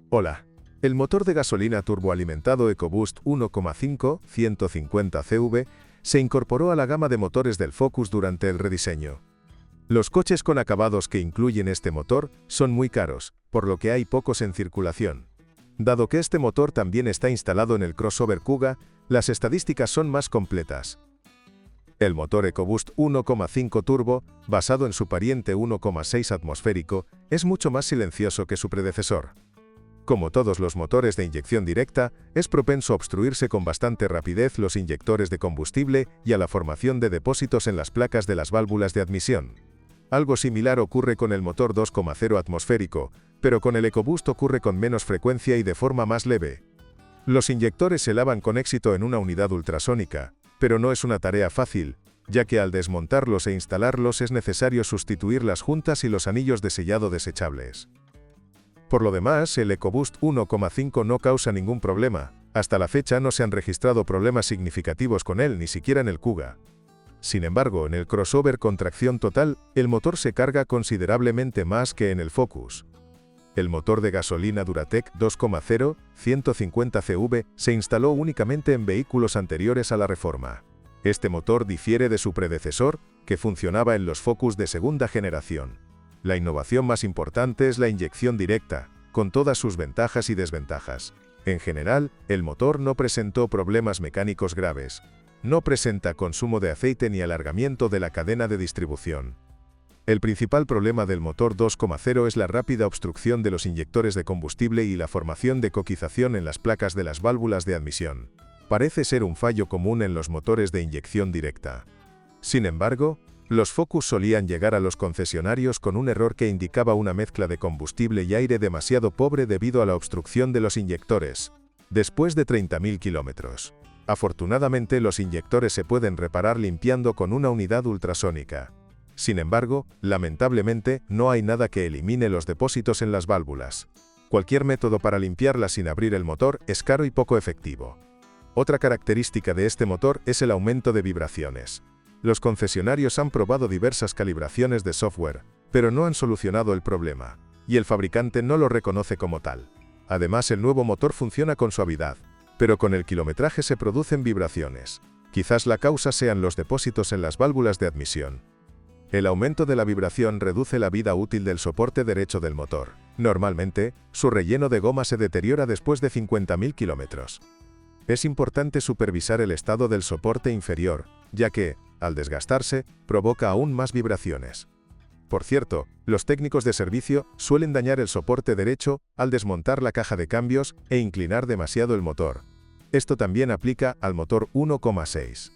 Hola. El motor de gasolina turboalimentado EcoBoost 1,5 150 CV se incorporó a la gama de motores del Focus durante el rediseño. Los coches con acabados que incluyen este motor son muy caros, por lo que hay pocos en circulación. Dado que este motor también está instalado en el crossover Kuga, las estadísticas son más completas. El motor EcoBoost 1,5 Turbo, basado en su pariente 1,6 atmosférico, es mucho más silencioso que su predecesor. Como todos los motores de inyección directa, es propenso a obstruirse con bastante rapidez los inyectores de combustible y a la formación de depósitos en las placas de las válvulas de admisión. Algo similar ocurre con el motor 2,0 atmosférico, pero con el EcoBoost ocurre con menos frecuencia y de forma más leve. Los inyectores se lavan con éxito en una unidad ultrasónica, pero no es una tarea fácil, ya que al desmontarlos e instalarlos es necesario sustituir las juntas y los anillos de sellado desechables. Por lo demás, el EcoBoost 1,5 no causa ningún problema. Hasta la fecha no se han registrado problemas significativos con él, ni siquiera en el Kuga. Sin embargo, en el crossover con tracción total, el motor se carga considerablemente más que en el Focus. El motor de gasolina Duratec 2,0 150 CV se instaló únicamente en vehículos anteriores a la reforma. Este motor difiere de su predecesor, que funcionaba en los Focus de segunda generación. La innovación más importante es la inyección directa, con todas sus ventajas y desventajas. En general, el motor no presentó problemas mecánicos graves. No presenta consumo de aceite ni alargamiento de la cadena de distribución. El principal problema del motor 2,0 es la rápida obstrucción de los inyectores de combustible y la formación de coquización en las placas de las válvulas de admisión. Parece ser un fallo común en los motores de inyección directa. Sin embargo, los Focus solían llegar a los concesionarios con un error que indicaba una mezcla de combustible y aire demasiado pobre debido a la obstrucción de los inyectores, después de 30.000 kilómetros. Afortunadamente, los inyectores se pueden reparar limpiando con una unidad ultrasónica. Sin embargo, lamentablemente, no hay nada que elimine los depósitos en las válvulas. Cualquier método para limpiarlas sin abrir el motor es caro y poco efectivo. Otra característica de este motor es el aumento de vibraciones. Los concesionarios han probado diversas calibraciones de software, pero no han solucionado el problema, y el fabricante no lo reconoce como tal. Además, el nuevo motor funciona con suavidad, pero con el kilometraje se producen vibraciones. Quizás la causa sean los depósitos en las válvulas de admisión. El aumento de la vibración reduce la vida útil del soporte derecho del motor. Normalmente, su relleno de goma se deteriora después de 50.000 kilómetros. Es importante supervisar el estado del soporte inferior, ya que, al desgastarse, provoca aún más vibraciones. Por cierto, los técnicos de servicio suelen dañar el soporte derecho al desmontar la caja de cambios e inclinar demasiado el motor. Esto también aplica al motor 1,6.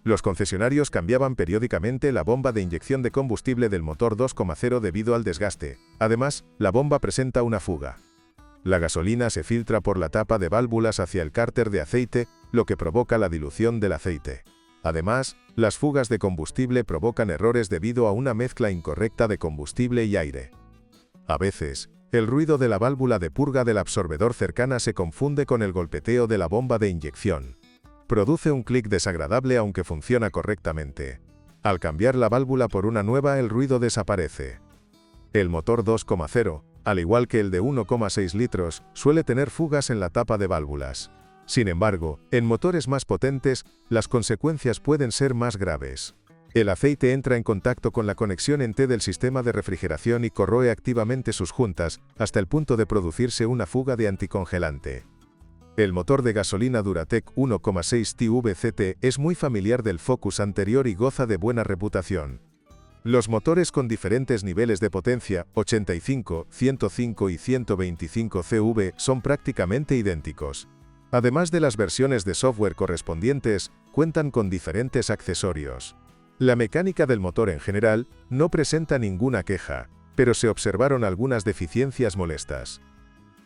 Los concesionarios cambiaban periódicamente la bomba de inyección de combustible del motor 2,0 debido al desgaste. Además, la bomba presenta una fuga. La gasolina se filtra por la tapa de válvulas hacia el cárter de aceite, lo que provoca la dilución del aceite. Además, las fugas de combustible provocan errores debido a una mezcla incorrecta de combustible y aire. A veces, el ruido de la válvula de purga del absorbedor cercana se confunde con el golpeteo de la bomba de inyección. Produce un clic desagradable aunque funciona correctamente. Al cambiar la válvula por una nueva, el ruido desaparece. El motor 2,0, al igual que el de 1,6 litros, suele tener fugas en la tapa de válvulas. Sin embargo, en motores más potentes, las consecuencias pueden ser más graves. El aceite entra en contacto con la conexión en T del sistema de refrigeración y corroe activamente sus juntas, hasta el punto de producirse una fuga de anticongelante. El motor de gasolina Duratec 1,6 TVCT es muy familiar del Focus anterior y goza de buena reputación. Los motores con diferentes niveles de potencia, 85, 105 y 125 CV, son prácticamente idénticos. Además de las versiones de software correspondientes, cuentan con diferentes accesorios. La mecánica del motor en general no presenta ninguna queja, pero se observaron algunas deficiencias molestas.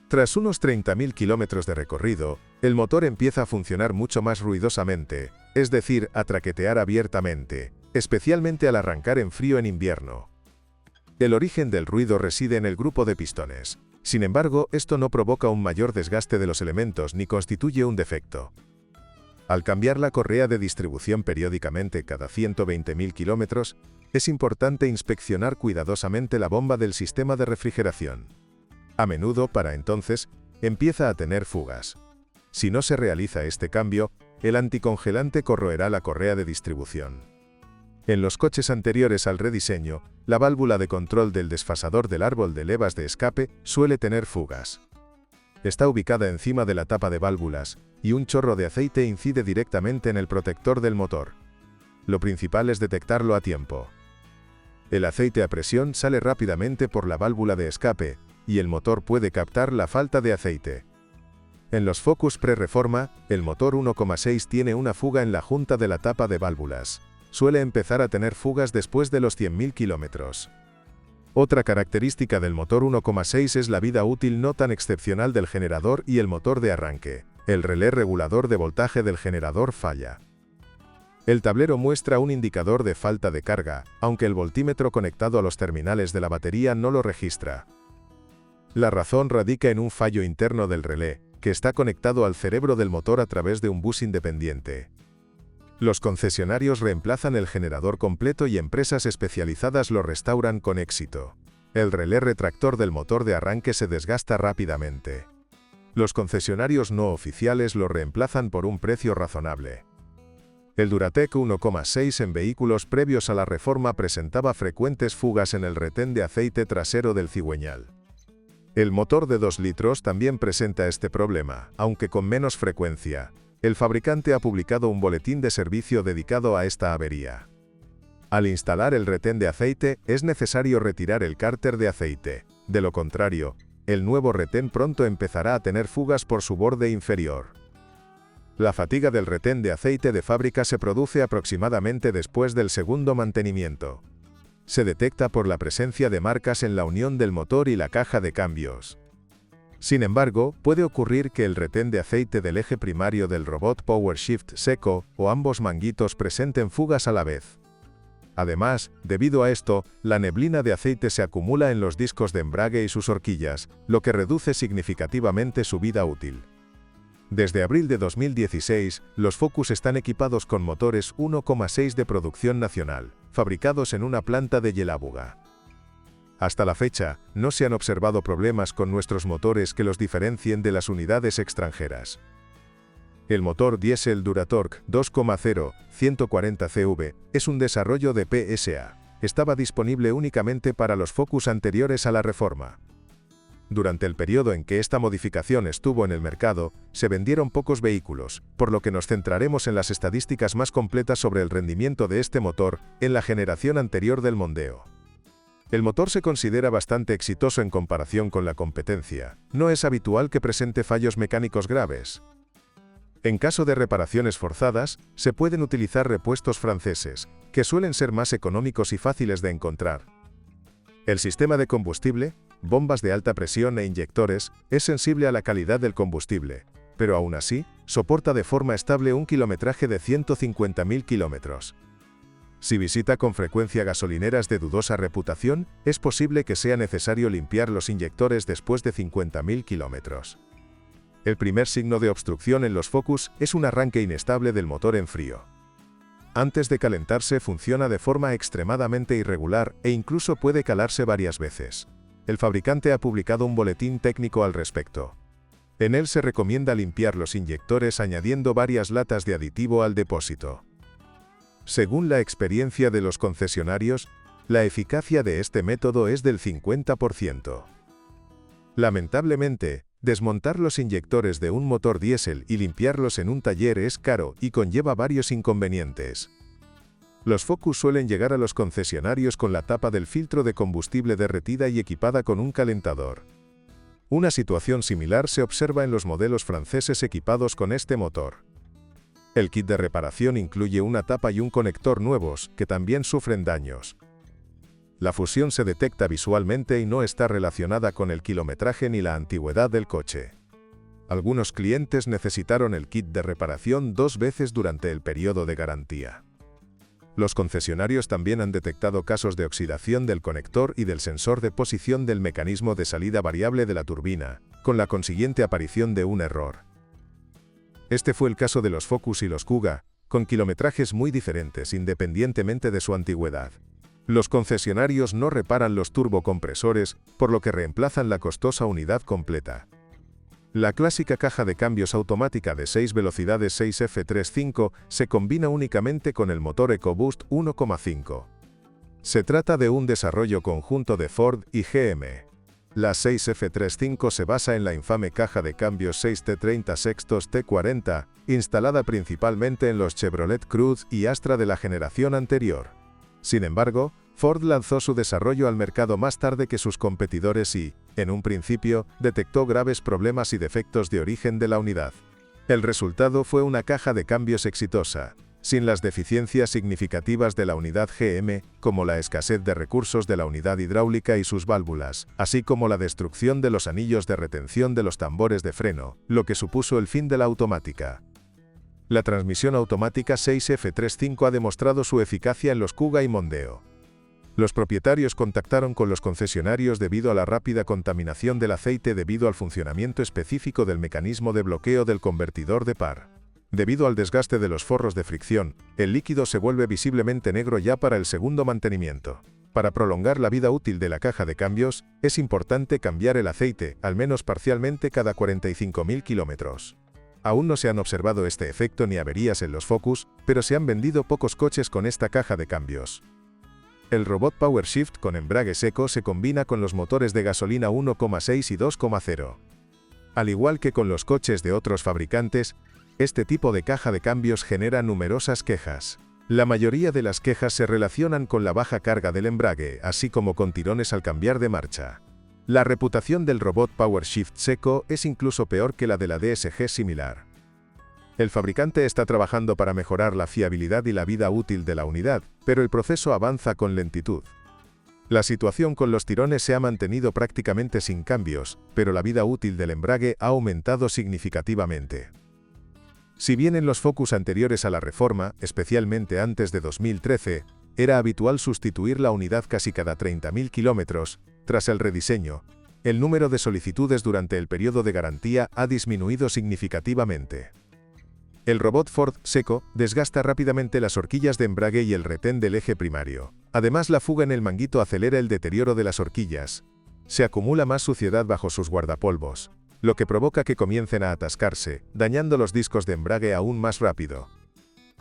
Tras unos 30.000 kilómetros de recorrido, el motor empieza a funcionar mucho más ruidosamente, es decir, a traquetear abiertamente, especialmente al arrancar en frío en invierno. El origen del ruido reside en el grupo de pistones. Sin embargo, esto no provoca un mayor desgaste de los elementos ni constituye un defecto. Al cambiar la correa de distribución periódicamente cada 120.000 kilómetros, es importante inspeccionar cuidadosamente la bomba del sistema de refrigeración. A menudo, para entonces, empieza a tener fugas. Si no se realiza este cambio, el anticongelante corroerá la correa de distribución. En los coches anteriores al rediseño, la válvula de control del desfasador del árbol de levas de escape suele tener fugas. Está ubicada encima de la tapa de válvulas, y un chorro de aceite incide directamente en el protector del motor. Lo principal es detectarlo a tiempo. El aceite a presión sale rápidamente por la válvula de escape, y el motor puede captar la falta de aceite. En los Focus pre-reforma, el motor 1,6 tiene una fuga en la junta de la tapa de válvulas. Suele empezar a tener fugas después de los 100.000 kilómetros. Otra característica del motor 1,6 es la vida útil no tan excepcional del generador y el motor de arranque. El relé regulador de voltaje del generador falla. El tablero muestra un indicador de falta de carga, aunque el voltímetro conectado a los terminales de la batería no lo registra. La razón radica en un fallo interno del relé, que está conectado al cerebro del motor a través de un bus independiente. Los concesionarios reemplazan el generador completo y empresas especializadas lo restauran con éxito. El relé retractor del motor de arranque se desgasta rápidamente. Los concesionarios no oficiales lo reemplazan por un precio razonable. El Duratec 1,6 en vehículos previos a la reforma presentaba frecuentes fugas en el retén de aceite trasero del cigüeñal. El motor de 2 litros también presenta este problema, aunque con menos frecuencia. El fabricante ha publicado un boletín de servicio dedicado a esta avería. Al instalar el retén de aceite, es necesario retirar el cárter de aceite. De lo contrario, el nuevo retén pronto empezará a tener fugas por su borde inferior. La fatiga del retén de aceite de fábrica se produce aproximadamente después del segundo mantenimiento. Se detecta por la presencia de marcas en la unión del motor y la caja de cambios. Sin embargo, puede ocurrir que el retén de aceite del eje primario del robot PowerShift seco, o ambos manguitos presenten fugas a la vez. Además, debido a esto, la neblina de aceite se acumula en los discos de embrague y sus horquillas, lo que reduce significativamente su vida útil. Desde abril de 2016, los Focus están equipados con motores 1,6 de producción nacional, fabricados en una planta de Yelabuga. Hasta la fecha, no se han observado problemas con nuestros motores que los diferencien de las unidades extranjeras. El motor diésel Duratorq 2,0, 140 CV, es un desarrollo de PSA. Estaba disponible únicamente para los Focus anteriores a la reforma. Durante el periodo en que esta modificación estuvo en el mercado, se vendieron pocos vehículos, por lo que nos centraremos en las estadísticas más completas sobre el rendimiento de este motor en la generación anterior del Mondeo. El motor se considera bastante exitoso en comparación con la competencia. No es habitual que presente fallos mecánicos graves. En caso de reparaciones forzadas, se pueden utilizar repuestos franceses, que suelen ser más económicos y fáciles de encontrar. El sistema de combustible, bombas de alta presión e inyectores, es sensible a la calidad del combustible, pero aún así, soporta de forma estable un kilometraje de 150.000 kilómetros. Si visita con frecuencia gasolineras de dudosa reputación, es posible que sea necesario limpiar los inyectores después de 50.000 kilómetros. El primer signo de obstrucción en los Focus es un arranque inestable del motor en frío. Antes de calentarse funciona de forma extremadamente irregular e incluso puede calarse varias veces. El fabricante ha publicado un boletín técnico al respecto. En él se recomienda limpiar los inyectores añadiendo varias latas de aditivo al depósito. Según la experiencia de los concesionarios, la eficacia de este método es del 50%. Lamentablemente, desmontar los inyectores de un motor diésel y limpiarlos en un taller es caro y conlleva varios inconvenientes. Los Focus suelen llegar a los concesionarios con la tapa del filtro de combustible derretida y equipada con un calentador. Una situación similar se observa en los modelos franceses equipados con este motor. El kit de reparación incluye una tapa y un conector nuevos, que también sufren daños. La fusión se detecta visualmente y no está relacionada con el kilometraje ni la antigüedad del coche. Algunos clientes necesitaron el kit de reparación 2 veces durante el periodo de garantía. Los concesionarios también han detectado casos de oxidación del conector y del sensor de posición del mecanismo de salida variable de la turbina, con la consiguiente aparición de un error. Este fue el caso de los Focus y los Kuga, con kilometrajes muy diferentes independientemente de su antigüedad. Los concesionarios no reparan los turbocompresores, por lo que reemplazan la costosa unidad completa. La clásica caja de cambios automática de 6 velocidades 6F35 se combina únicamente con el motor EcoBoost 1,5. Se trata de un desarrollo conjunto de Ford y GM. La 6F35 se basa en la infame caja de cambios 6T30 sextos T40, instalada principalmente en los Chevrolet Cruze y Astra de la generación anterior. Sin embargo, Ford lanzó su desarrollo al mercado más tarde que sus competidores y, en un principio, detectó graves problemas y defectos de origen de la unidad. El resultado fue una caja de cambios exitosa, sin las deficiencias significativas de la unidad GM, como la escasez de recursos de la unidad hidráulica y sus válvulas, así como la destrucción de los anillos de retención de los tambores de freno, lo que supuso el fin de la automática. La transmisión automática 6F35 ha demostrado su eficacia en los Kuga y Mondeo. Los propietarios contactaron con los concesionarios debido a la rápida contaminación del aceite debido al funcionamiento específico del mecanismo de bloqueo del convertidor de par. Debido al desgaste de los forros de fricción, el líquido se vuelve visiblemente negro ya para el segundo mantenimiento. Para prolongar la vida útil de la caja de cambios, es importante cambiar el aceite, al menos parcialmente cada 45.000 kilómetros. Aún no se han observado este efecto ni averías en los Focus, pero se han vendido pocos coches con esta caja de cambios. El robot PowerShift con embrague seco se combina con los motores de gasolina 1,6 y 2,0. Al igual que con los coches de otros fabricantes, este tipo de caja de cambios genera numerosas quejas. La mayoría de las quejas se relacionan con la baja carga del embrague, así como con tirones al cambiar de marcha. La reputación del robot PowerShift seco es incluso peor que la de la DSG similar. El fabricante está trabajando para mejorar la fiabilidad y la vida útil de la unidad, pero el proceso avanza con lentitud. La situación con los tirones se ha mantenido prácticamente sin cambios, pero la vida útil del embrague ha aumentado significativamente. Si bien en los Focus anteriores a la reforma, especialmente antes de 2013, era habitual sustituir la unidad casi cada 30.000 kilómetros, tras el rediseño, el número de solicitudes durante el periodo de garantía ha disminuido significativamente. El robot Ford seco desgasta rápidamente las horquillas de embrague y el retén del eje primario. Además, la fuga en el manguito acelera el deterioro de las horquillas. Se acumula más suciedad bajo sus guardapolvos, lo que provoca que comiencen a atascarse, dañando los discos de embrague aún más rápido.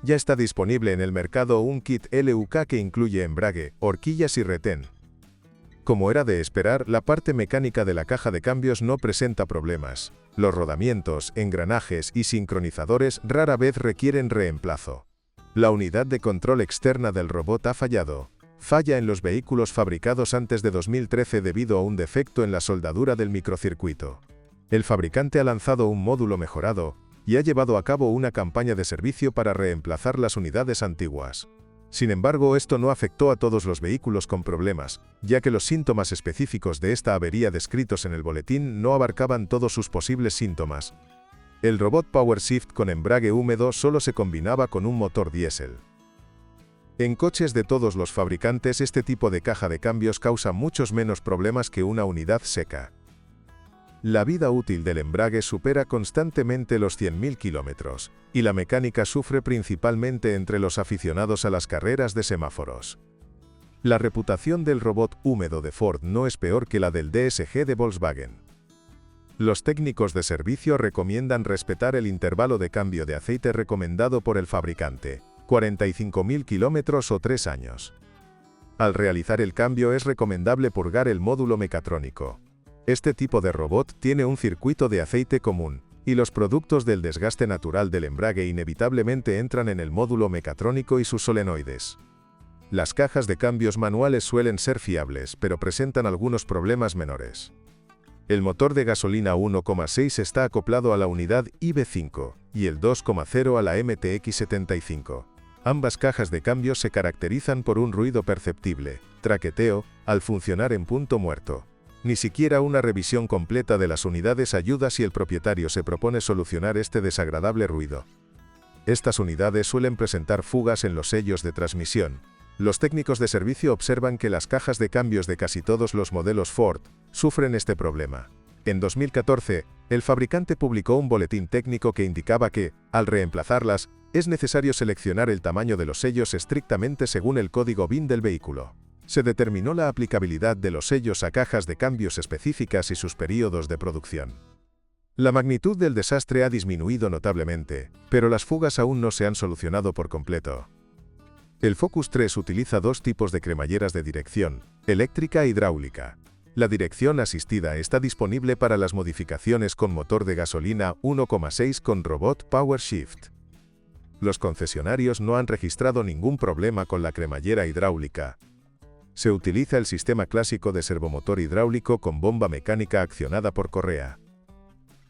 Ya está disponible en el mercado un kit LUK que incluye embrague, horquillas y retén. Como era de esperar, la parte mecánica de la caja de cambios no presenta problemas. Los rodamientos, engranajes y sincronizadores rara vez requieren reemplazo. La unidad de control externa del robot ha fallado. Falla en los vehículos fabricados antes de 2013 debido a un defecto en la soldadura del microcircuito. El fabricante ha lanzado un módulo mejorado y ha llevado a cabo una campaña de servicio para reemplazar las unidades antiguas. Sin embargo, esto no afectó a todos los vehículos con problemas, ya que los síntomas específicos de esta avería descritos en el boletín no abarcaban todos sus posibles síntomas. El robot PowerShift con embrague húmedo solo se combinaba con un motor diésel. En coches de todos los fabricantes este tipo de caja de cambios causa muchos menos problemas que una unidad seca. La vida útil del embrague supera constantemente los 100.000 kilómetros, y la mecánica sufre principalmente entre los aficionados a las carreras de semáforos. La reputación del robot húmedo de Ford no es peor que la del DSG de Volkswagen. Los técnicos de servicio recomiendan respetar el intervalo de cambio de aceite recomendado por el fabricante, 45.000 kilómetros o 3 años. Al realizar el cambio es recomendable purgar el módulo mecatrónico. Este tipo de robot tiene un circuito de aceite común, y los productos del desgaste natural del embrague inevitablemente entran en el módulo mecatrónico y sus solenoides. Las cajas de cambios manuales suelen ser fiables, pero presentan algunos problemas menores. El motor de gasolina 1,6 está acoplado a la unidad IB5, y el 2,0 a la MTX75. Ambas cajas de cambios se caracterizan por un ruido perceptible, traqueteo, al funcionar en punto muerto. Ni siquiera una revisión completa de las unidades ayuda si el propietario se propone solucionar este desagradable ruido. Estas unidades suelen presentar fugas en los sellos de transmisión. Los técnicos de servicio observan que las cajas de cambios de casi todos los modelos Ford sufren este problema. En 2014, el fabricante publicó un boletín técnico que indicaba que, al reemplazarlas, es necesario seleccionar el tamaño de los sellos estrictamente según el código VIN del vehículo. Se determinó la aplicabilidad de los sellos a cajas de cambios específicas y sus períodos de producción. La magnitud del desastre ha disminuido notablemente, pero las fugas aún no se han solucionado por completo. El Focus 3 utiliza dos tipos de cremalleras de dirección, eléctrica e hidráulica. La dirección asistida está disponible para las modificaciones con motor de gasolina 1,6 con robot Power Shift. Los concesionarios no han registrado ningún problema con la cremallera hidráulica. Se utiliza el sistema clásico de servomotor hidráulico con bomba mecánica accionada por correa.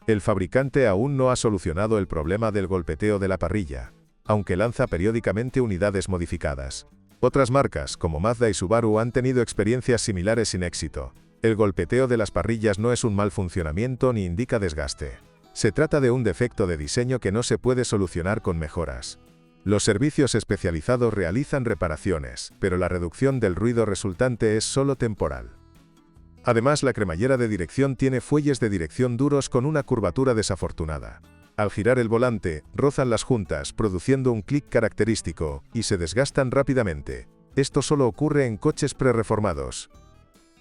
El fabricante aún no ha solucionado el problema del golpeteo de la parrilla, aunque lanza periódicamente unidades modificadas. Otras marcas, como Mazda y Subaru, han tenido experiencias similares sin éxito. El golpeteo de las parrillas no es un mal funcionamiento ni indica desgaste. Se trata de un defecto de diseño que no se puede solucionar con mejoras. Los servicios especializados realizan reparaciones, pero la reducción del ruido resultante es solo temporal. Además, la cremallera de dirección tiene fuelles de dirección duros con una curvatura desafortunada. Al girar el volante, rozan las juntas, produciendo un clic característico, y se desgastan rápidamente. Esto solo ocurre en coches prereformados.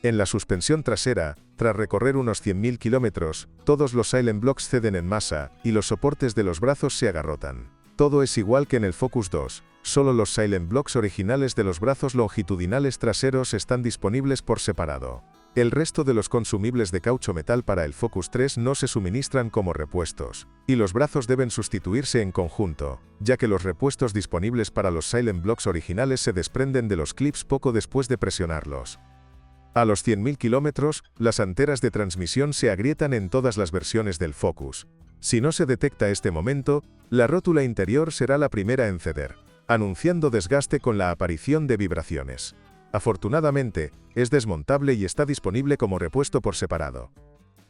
En la suspensión trasera, tras recorrer unos 100.000 kilómetros, todos los silent blocks ceden en masa, y los soportes de los brazos se agarrotan. Todo es igual que en el Focus 2, solo los silent blocks originales de los brazos longitudinales traseros están disponibles por separado. El resto de los consumibles de caucho metal para el Focus 3 no se suministran como repuestos, y los brazos deben sustituirse en conjunto, ya que los repuestos disponibles para los silent blocks originales se desprenden de los clips poco después de presionarlos. A los 100.000 kilómetros, las anteras de transmisión se agrietan en todas las versiones del Focus. Si no se detecta este momento, la rótula interior será la primera en ceder, anunciando desgaste con la aparición de vibraciones. Afortunadamente, es desmontable y está disponible como repuesto por separado.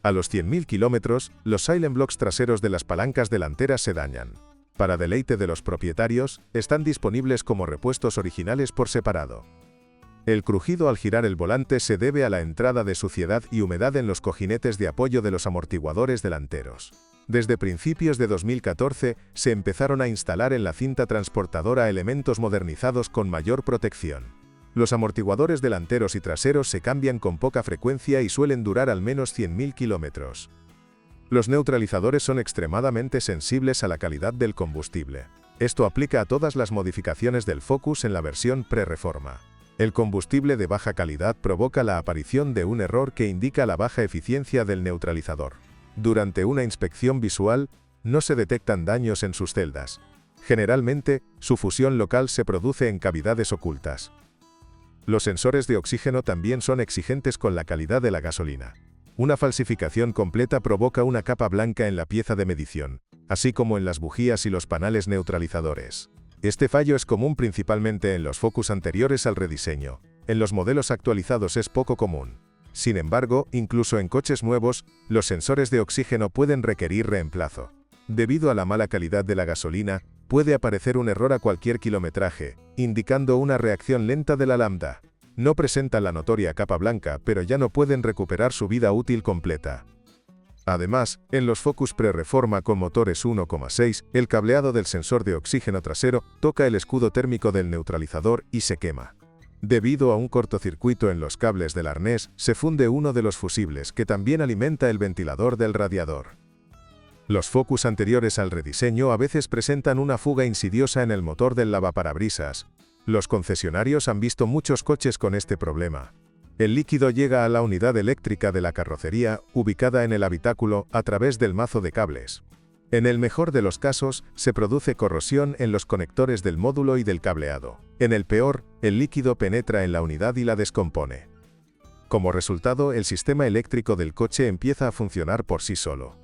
A los 100.000 kilómetros, los silent blocks traseros de las palancas delanteras se dañan. Para deleite de los propietarios, están disponibles como repuestos originales por separado. El crujido al girar el volante se debe a la entrada de suciedad y humedad en los cojinetes de apoyo de los amortiguadores delanteros. Desde principios de 2014, se empezaron a instalar en la cinta transportadora elementos modernizados con mayor protección. Los amortiguadores delanteros y traseros se cambian con poca frecuencia y suelen durar al menos 100.000 kilómetros. Los neutralizadores son extremadamente sensibles a la calidad del combustible. Esto aplica a todas las modificaciones del Focus en la versión pre-reforma. El combustible de baja calidad provoca la aparición de un error que indica la baja eficiencia del neutralizador. Durante una inspección visual, no se detectan daños en sus celdas. Generalmente, su fusión local se produce en cavidades ocultas. Los sensores de oxígeno también son exigentes con la calidad de la gasolina. Una falsificación completa provoca una capa blanca en la pieza de medición, así como en las bujías y los paneles neutralizadores. Este fallo es común principalmente en los Focus anteriores al rediseño. En los modelos actualizados es poco común. Sin embargo, incluso en coches nuevos, los sensores de oxígeno pueden requerir reemplazo. Debido a la mala calidad de la gasolina, puede aparecer un error a cualquier kilometraje, indicando una reacción lenta de la lambda. No presentan la notoria capa blanca, pero ya no pueden recuperar su vida útil completa. Además, en los Focus pre-reforma con motores 1,6, el cableado del sensor de oxígeno trasero toca el escudo térmico del neutralizador y se quema. Debido a un cortocircuito en los cables del arnés, se funde uno de los fusibles que también alimenta el ventilador del radiador. Los Focus anteriores al rediseño a veces presentan una fuga insidiosa en el motor del lavaparabrisas. Los concesionarios han visto muchos coches con este problema. El líquido llega a la unidad eléctrica de la carrocería, ubicada en el habitáculo, a través del mazo de cables. En el mejor de los casos, se produce corrosión en los conectores del módulo y del cableado. En el peor, el líquido penetra en la unidad y la descompone. Como resultado, el sistema eléctrico del coche empieza a funcionar por sí solo.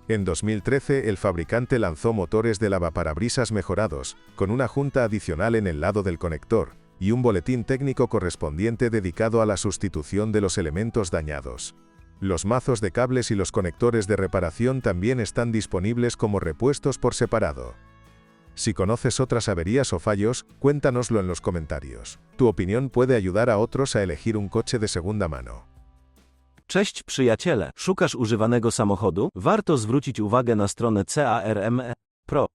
En 2013, el fabricante lanzó motores de lavaparabrisas mejorados, con una junta adicional en el lado del conector, y un boletín técnico correspondiente dedicado a la sustitución de los elementos dañados. Los mazos de cables y los conectores de reparación también están disponibles como repuestos por separado. Si conoces otras averías o fallos, cuéntanoslo en los comentarios. Tu opinión puede ayudar a otros a elegir un coche de segunda mano. Cześć przyjaciele, szukasz używanego samochodu? Warto zwrócić uwagę na stronę CARME Pro.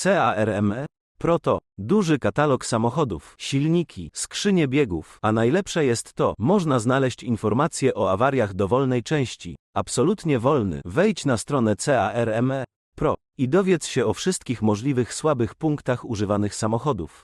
CARME Pro to duży katalog samochodów, silniki, skrzynie biegów, a najlepsze jest to, można znaleźć informacje o awariach dowolnej części, absolutnie wolny. Wejdź na stronę CARME Pro i dowiedz się o wszystkich możliwych słabych punktach używanych samochodów.